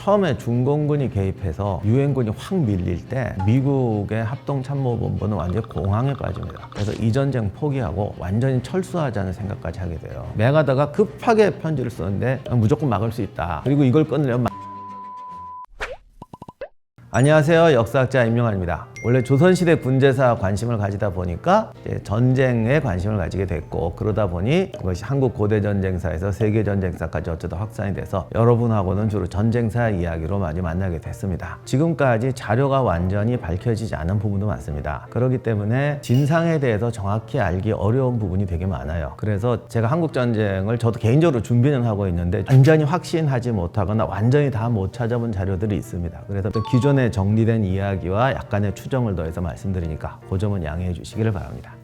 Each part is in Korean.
처음에 중공군이 개입해서 유엔군이 확 밀릴 때 미국의 합동참모본부는 완전히 공황에 빠집니다. 그래서 이 전쟁 포기하고 완전히 철수하자는 생각까지 하게 돼요. 맥아더가 급하게 편지를 쓰는데 무조건 막을 수 있다. 그리고 이걸 끊으려면 안녕하세요. 역사학자 임용환입니다. 원래 조선시대 군제사 관심을 가지다 보니까 이제 전쟁에 관심을 가지게 됐고, 그러다 보니 그것이 한국 고대전쟁사에서 세계전쟁사까지 어쩌다 확산이 돼서 여러분하고는 주로 전쟁사 이야기로 많이 만나게 됐습니다. 지금까지 자료가 완전히 밝혀지지 않은 부분도 많습니다. 그렇기 때문에 진상에 대해서 정확히 알기 어려운 부분이 되게 많아요. 그래서 제가 한국전쟁을 저도 개인적으로 준비는 하고 있는데 완전히 확신하지 못하거나 완전히 다 못 찾아본 자료들이 있습니다. 그래서 또 기존에 정리된 이야기와 약간의 추정을 더해서 말씀드리니까 그 점은 양해해 주시기를 바랍니다.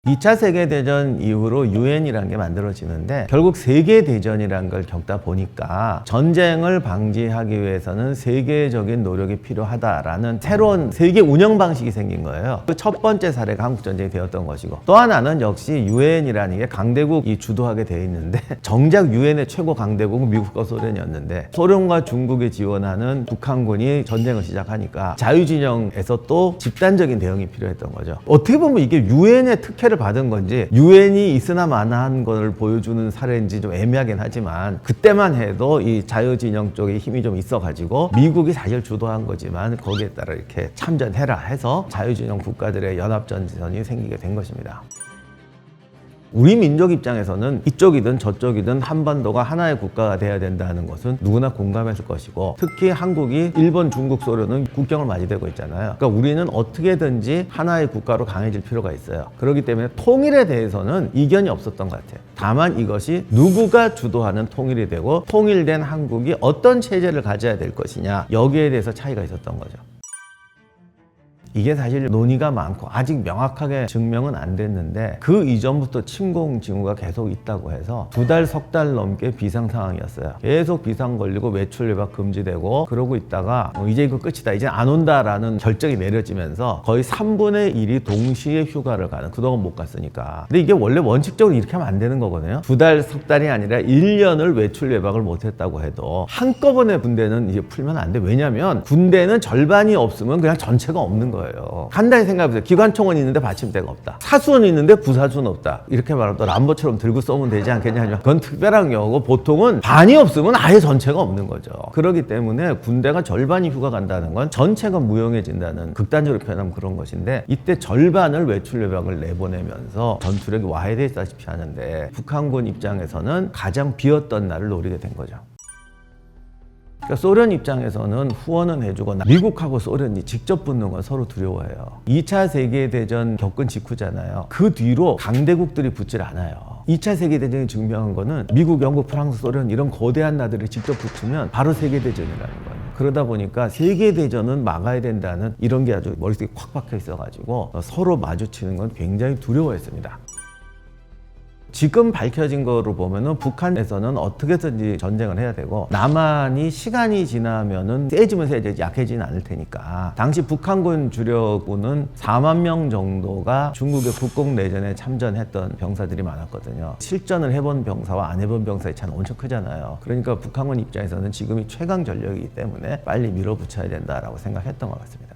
2차 세계대전 이후로 유엔이라는 게 만들어지는데, 결국 세계대전이라는 걸 겪다 보니까 전쟁을 방지하기 위해서는 세계적인 노력이 필요하다라는 새로운 세계 운영 방식이 생긴 거예요. 그 첫 번째 사례가 한국전쟁이 되었던 것이고, 또 하나는 역시 유엔이라는 게 강대국이 주도하게 돼 있는데, 정작 유엔의 최고 강대국은 미국과 소련이었는데 소련과 중국이 지원하는 북한군이 전쟁을 시작하니까 자유진영에서 또 집단적인 대응이 필요했던 거죠. 어떻게 보면 이게 유엔의 특혜를 받은 건지 유엔이 있으나 마나한 걸 보여주는 사례인지 좀 애매하긴 하지만, 그때만 해도 이 자유진영 쪽에 힘이 좀 있어가지고 미국이 사실 주도한 거지만 거기에 따라 이렇게 참전해라 해서 자유진영 국가들의 연합전선이 생기게 된 것입니다. 우리 민족 입장에서는 이쪽이든 저쪽이든 한반도가 하나의 국가가 돼야 된다는 것은 누구나 공감했을 것이고, 특히 한국이 일본, 중국, 소련은 국경을 맞이되고 있잖아요. 그러니까 우리는 어떻게든지 하나의 국가로 강해질 필요가 있어요. 그렇기 때문에 통일에 대해서는 이견이 없었던 것 같아요. 다만 이것이 누구가 주도하는 통일이 되고 통일된 한국이 어떤 체제를 가져야 될 것이냐, 여기에 대해서 차이가 있었던 거죠. 이게 사실 논의가 많고 아직 명확하게 증명은 안 됐는데, 그 이전부터 침공 징후가 계속 있다고 해서 2달, 3달 넘게 비상 상황이었어요. 계속 비상 걸리고 외출 외박 금지되고 그러고 있다가 이제 이거 끝이다, 이제 안 온다라는 결정이 내려지면서 거의 3분의 1이 동시에 휴가를 가는, 그동안 못 갔으니까. 근데 이게 원래 원칙적으로 이렇게 하면 안 되는 거거든요. 2달, 3달이 아니라 1년을 외출 외박을 못 했다고 해도 한꺼번에 군대는 이제 풀면 안 돼. 왜냐면 군대는 절반이 없으면 그냥 전체가 없는 거예요. 간단히 생각해보세요. 기관총은 있는데 받침대가 없다. 사수는 있는데 부사수는 없다. 이렇게 말하면 또 람보처럼 들고 쏘면 되지 않겠냐. 그건 특별한 경우고, 보통은 반이 없으면 아예 전체가 없는 거죠. 그렇기 때문에 군대가 절반이 휴가 간다는 건 전체가 무용해진다는, 극단적으로 표현하면 그런 것인데, 이때 절반을 외출 외박을 내보내면서 전투력이 와해되다시피 하는데, 북한군 입장에서는 가장 비었던 날을 노리게 된 거죠. 그러니까 소련 입장에서는 후원은 해주고, 미국하고 소련이 직접 붙는 건 서로 두려워해요. 2차 세계대전 겪은 직후잖아요. 그 뒤로 강대국들이 붙질 않아요. 2차 세계대전이 증명한 거는 미국, 영국, 프랑스, 소련 이런 거대한 나라들이 직접 붙으면 바로 세계대전이라는 거예요. 그러다 보니까 세계대전은 막아야 된다는 이런 게 아주 머릿속에 콱 박혀 있어가지고 서로 마주치는 건 굉장히 두려워했습니다. 지금 밝혀진 거로 보면은 북한에서는 어떻게든지 전쟁을 해야 되고, 남한이 시간이 지나면은 세지면 세지 약해지는 않을 테니까, 당시 북한군 주력군은 4만 명 정도가 중국의 국공내전에 참전했던 병사들이 많았거든요. 실전을 해본 병사와 안 해본 병사의 차는 엄청 크잖아요. 그러니까 북한군 입장에서는 지금이 최강 전력이기 때문에 빨리 밀어붙여야 된다라고 생각했던 것 같습니다.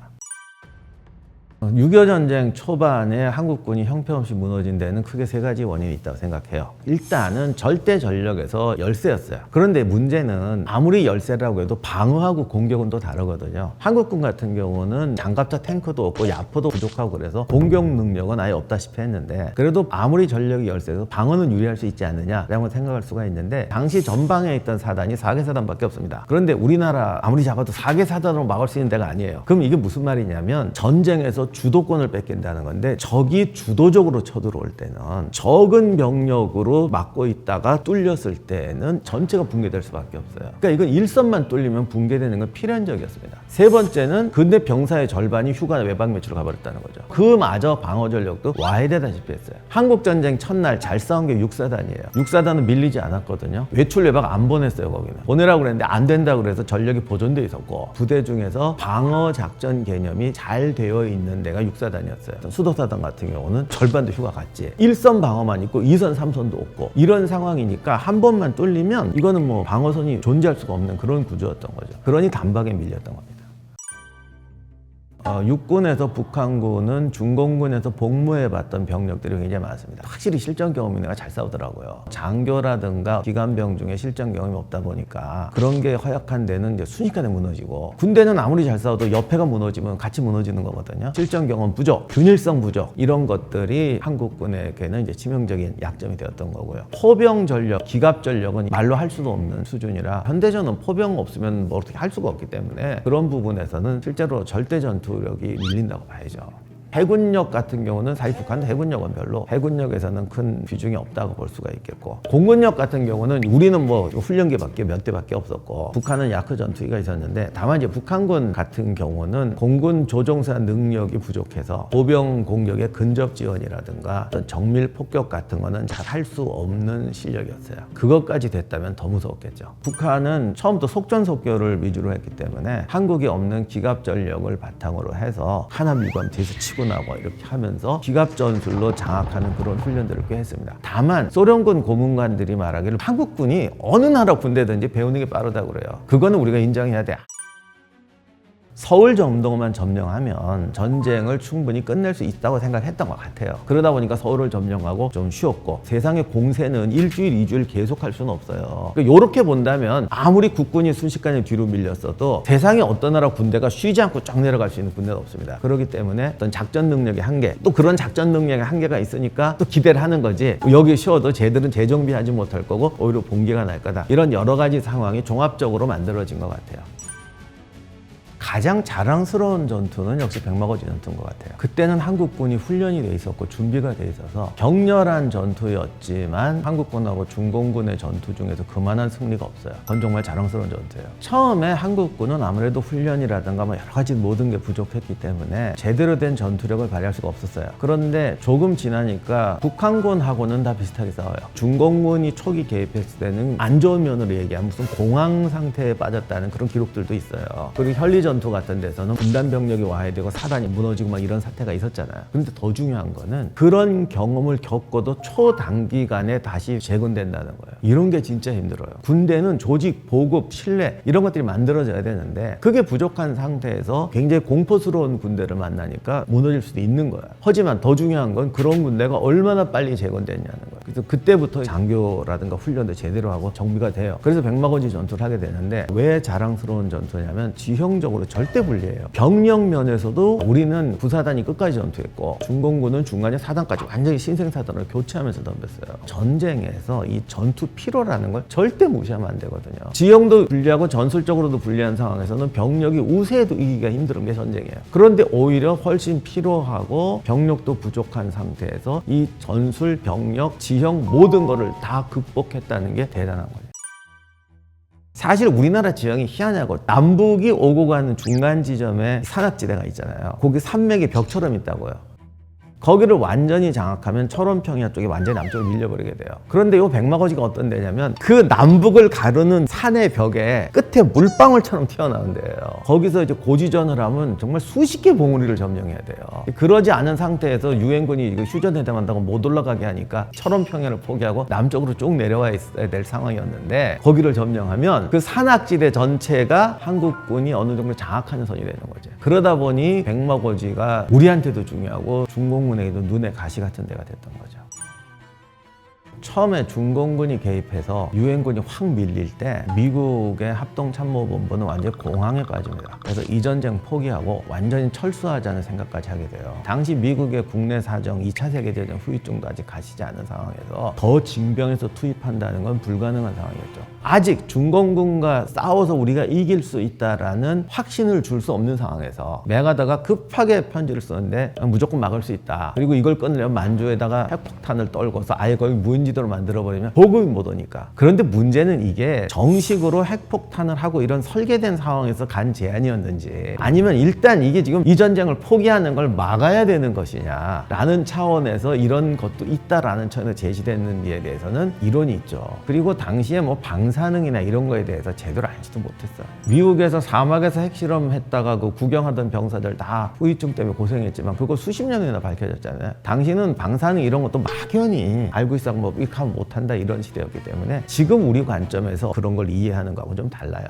6.25 전쟁 초반에 한국군이 형편없이 무너진 데는 크게 3가지 원인이 있다고 생각해요. 일단은 절대 전력에서 열세였어요. 그런데 문제는 아무리 열세라고 해도 방어하고 공격은 또 다르거든요. 한국군 같은 경우는 장갑차 탱크도 없고 야포도 부족하고 그래서 공격 능력은 아예 없다시피 했는데, 그래도 아무리 전력이 열세여도 방어는 유리할 수 있지 않느냐라고 생각할 수가 있는데, 당시 전방에 있던 사단이 4개 사단밖에 없습니다. 그런데 우리나라 아무리 작아도 4개 사단으로 막을 수 있는 데가 아니에요. 그럼 이게 무슨 말이냐면, 전쟁에서 주도권을 뺏긴다는 건데, 적이 주도적으로 쳐들어올 때는 적은 병력으로 막고 있다가 뚫렸을 때는 전체가 붕괴될 수밖에 없어요. 그러니까 이건 일선만 뚫리면 붕괴되는 건 필연적이었습니다. 3번째는 근대 병사의 절반이 휴가 외박 매출로 가버렸다는 거죠. 그마저 방어 전력도 와해되다시피 했어요. 한국전쟁 첫날 잘 싸운 게 6사단이에요. 6사단은 밀리지 않았거든요. 외출 외박 안 보냈어요. 거기는 보내라고 그랬는데 안 된다고 그래서 전력이 보존돼 있었고, 부대 중에서 방어 작전 개념이 잘 되어 있는 있는 데가 6사단이었어요. 수도사단 같은 경우는 절반도 휴가 갔지. 1선 방어만 있고 2선, 3선도 없고 이런 상황이니까 한 번만 뚫리면 이거는 뭐 방어선이 존재할 수가 없는 그런 구조였던 거죠. 그러니 단박에 밀렸던 겁니다. 육군에서 북한군은 중공군에서 복무해봤던 병력들이 굉장히 많습니다. 확실히 실전 경험이 있는 애가 잘 싸우더라고요. 장교라든가 기관병 중에 실전 경험이 없다 보니까 그런 게 허약한 데는 이제 순식간에 무너지고, 군대는 아무리 잘 싸워도 옆에가 무너지면 같이 무너지는 거거든요. 실전 경험 부족, 균일성 부족, 이런 것들이 한국군에게는 이제 치명적인 약점이 되었던 거고요. 포병 전력, 기갑 전력은 말로 할 수도 없는 수준이라 현대전은 포병 없으면 뭐 어떻게 할 수가 없기 때문에 그런 부분에서는 실제로 절대 전투력이 밀린다고 봐야죠. 해군력 같은 경우는 사실 북한도 해군력은 별로, 해군력에서는 큰 비중이 없다고 볼 수가 있겠고, 공군력 같은 경우는 우리는 뭐 훈련기밖에 몇 대밖에 없었고 북한은 야크 전투기가 있었는데, 다만 이제 북한군 같은 경우는 공군 조종사 능력이 부족해서 보병 공격의 근접 지원이라든가 어떤 정밀 폭격 같은 거는 잘 할 수 없는 실력이었어요. 그것까지 됐다면 더 무서웠겠죠. 북한은 처음부터 속전속결을 위주로 했기 때문에 한국이 없는 기갑 전력을 바탕으로 해서 하남 유관 뒤에서 치고 나고 이렇게 하면서 기갑 전술로 장악하는 그런 훈련들을 꽤 했습니다. 다만 소련군 고문관들이 말하기를 한국군이 어느 나라 군대든지 배우는 게 빠르다고 그래요. 그거는 우리가 인정해야 돼. 서울 정도만 점령하면 전쟁을 충분히 끝낼 수 있다고 생각했던 것 같아요. 그러다 보니까 서울을 점령하고 좀 쉬웠고, 세상의 공세는 일주일, 2주일 계속할 수는 없어요. 이렇게 본다면 아무리 국군이 순식간에 뒤로 밀렸어도 세상에 어떤 나라 군대가 쉬지 않고 쫙 내려갈 수 있는 군대는 없습니다. 그렇기 때문에 어떤 작전 능력의 한계, 또 그런 작전 능력의 한계가 있으니까 또 기대를 하는 거지, 여기 쉬어도 쟤들은 재정비하지 못할 거고 오히려 봉기가 날 거다. 이런 여러 가지 상황이 종합적으로 만들어진 것 같아요. 가장 자랑스러운 전투는 역시 백마고지 전투인 것 같아요. 그때는 한국군이 훈련이 돼 있었고 준비가 돼 있어서 격렬한 전투였지만 한국군하고 중공군의 전투 중에서 그만한 승리가 없어요. 그건 정말 자랑스러운 전투예요. 처음에 한국군은 아무래도 훈련이라든가 뭐 여러 가지 모든 게 부족했기 때문에 제대로 된 전투력을 발휘할 수가 없었어요. 그런데 조금 지나니까 북한군하고는 다 비슷하게 싸워요. 중공군이 초기 개입했을 때는 안 좋은 면으로 얘기하면 무슨 공황 상태에 빠졌다는 그런 기록들도 있어요. 그리고 현리 전투 같은 데서는 분단 병력이 와야 되고 사단이 무너지고 막 이런 사태가 있었잖아요. 근데 더 중요한 거는 그런 경험을 겪어도 초단기간에 다시 재건된다는 거예요. 이런 게 진짜 힘들어요. 군대는 조직, 보급, 신뢰 이런 것들이 만들어져야 되는데 그게 부족한 상태에서 굉장히 공포스러운 군대를 만나니까 무너질 수도 있는 거야. 하지만 더 중요한 건 그런 군대가 얼마나 빨리 재건됐냐는 거예요. 그래서 그때부터 장교라든가 훈련도 제대로 하고 정비가 돼요. 그래서 백마고지 전투를 하게 되는데, 왜 자랑스러운 전투냐면 지형적으로 절대 불리해요. 병력 면에서도 우리는 9사단이 끝까지 전투했고 중공군은 중간에 사단까지 완전히 신생사단을 교체하면서 덤볐어요. 전쟁에서 이 전투 피로라는 걸 절대 무시하면 안 되거든요. 지형도 불리하고 전술적으로도 불리한 상황에서는 병력이 우세해도 이기기가 힘든 게 전쟁이에요. 그런데 오히려 훨씬 피로하고 병력도 부족한 상태에서 이 전술, 병력, 지형 모든 거를 다 극복했다는 게 대단한 거예요. 사실 우리나라 지형이 희한하고, 남북이 오고 가는 중간 지점에 산악지대가 있잖아요. 거기 산맥이 벽처럼 있다고요. 거기를 완전히 장악하면 철원평야 쪽이 완전히 남쪽으로 밀려버리게 돼요. 그런데 이 백마고지가 어떤 데냐면 그 남북을 가르는 산의 벽에 끝에 물방울처럼 튀어나온 데예요. 거기서 이제 고지전을 하면 정말 수십 개 봉우리를 점령해야 돼요. 그러지 않은 상태에서 유엔군이 이거 휴전해당한다고 못 올라가게 하니까 철원평야를 포기하고 남쪽으로 쭉 내려와 있어야 될 상황이었는데, 거기를 점령하면 그 산악지대 전체가 한국군이 어느 정도 장악하는 선이 되는 거죠. 그러다 보니 백마고지가 우리한테도 중요하고 중공군에게도 눈에 가시 같은 데가 됐던 거죠. 처음에 중공군이 개입해서 유엔군이 확 밀릴 때 미국의 합동참모본부는 완전히 공황에 빠집니다. 그래서 이 전쟁 포기하고 완전히 철수하자는 생각까지 하게 돼요. 당시 미국의 국내 사정, 2차 세계대전 후유증도 아직 가시지 않은 상황에서 더 징병해서 투입한다는 건 불가능한 상황이었죠. 아직 중공군과 싸워서 우리가 이길 수 있다라는 확신을 줄 수 없는 상황에서 메가더가 급하게 편지를 쓰는데 무조건 막을 수 있다. 그리고 이걸 끊으려면 만주에다가 핵폭탄을 떨궈서 아예 거기 무인지 무인지도로 만들어버리면 보급이 못 오니까. 그런데 문제는 이게 정식으로 핵폭탄을 하고 이런 설계된 상황에서 간 제안이었는지, 아니면 일단 이게 지금 이 전쟁을 포기하는 걸 막아야 되는 것이냐 라는 차원에서 이런 것도 있다라는 차원에서 제시됐는지에 대해서는 이론이 있죠. 그리고 당시에 뭐 방사능이나 이런 거에 대해서 제대로 알지도 못했어요. 미국에서 사막에서 핵실험했다가 그 구경하던 병사들 다 후유증 때문에 고생했지만 그거 수십 년이나 밝혀졌잖아요. 당시는 방사능 이런 것도 막연히 알고 있어 뭐 이렇게 하면 못한다 이런 시대였기 때문에 지금 우리 관점에서 그런 걸 이해하는 거하고 좀 달라요.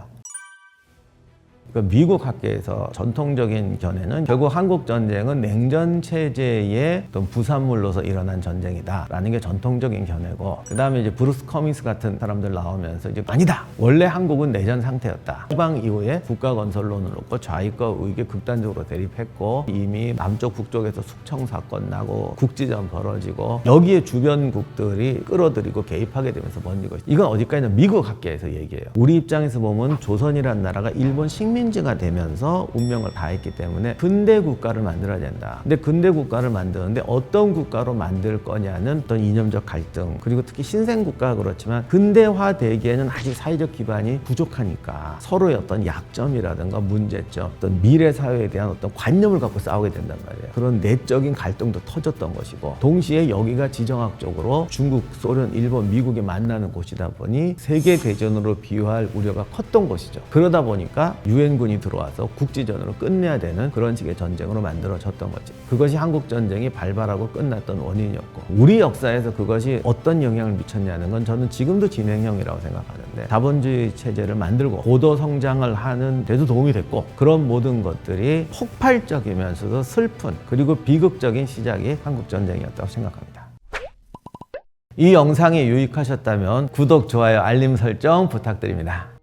그러니까 미국 학계에서 전통적인 견해는 결국 한국 전쟁은 냉전 체제의 어떤 부산물로서 일어난 전쟁이다라는 게 전통적인 견해고, 그 다음에 이제 브루스 커밍스 같은 사람들 나오면서 이제 아니다, 원래 한국은 내전 상태였다. 후방 이후에 국가 건설론을 놓고 좌익과 우익이 극단적으로 대립했고 이미 남쪽 북쪽에서 숙청 사건 나고 국지전 벌어지고 여기에 주변국들이 끌어들이고 개입하게 되면서 번지고 있어요. 이건 어디까지나 미국 학계에서 얘기해요. 우리 입장에서 보면 조선이라는 나라가 일본 식민지가 되면서 운명을 다했기 때문에 근대 국가를 만들어야 된다. 근데 근대 국가를 만드는데 어떤 국가로 만들 거냐는 어떤 이념적 갈등, 그리고 특히 신생 국가가 그렇지만 근대화 되기에는 아직 사회적 기반이 부족하니까 서로의 어떤 약점이라든가 문제점, 어떤 미래 사회에 대한 어떤 관념을 갖고 싸우게 된단 말이에요. 그런 내적인 갈등도 터졌던 것이고, 동시에 여기가 지정학적으로 중국, 소련, 일본, 미국이 만나는 곳이다 보니 세계 대전으로 비유할 우려가 컸던 것이죠. 그러다 보니까 유엔군이 들어와서 국지전으로 끝내야 되는 그런 식의 전쟁으로 만들어졌던 거지. 그것이 한국 전쟁이 발발하고 끝났던 원인이었고, 우리 역사에서 그것이 어떤 영향을 미쳤냐는 건 저는 지금도 진행형이라고 생각하는데, 자본주의 체제를 만들고 고도 성장을 하는 데도 도움이 됐고, 그런 모든 것들이 폭발적이면서도 슬픈 그리고 비극적인 시작이 한국 전쟁이었다고 생각합니다. 이 영상이 유익하셨다면 구독, 좋아요, 알림 설정 부탁드립니다.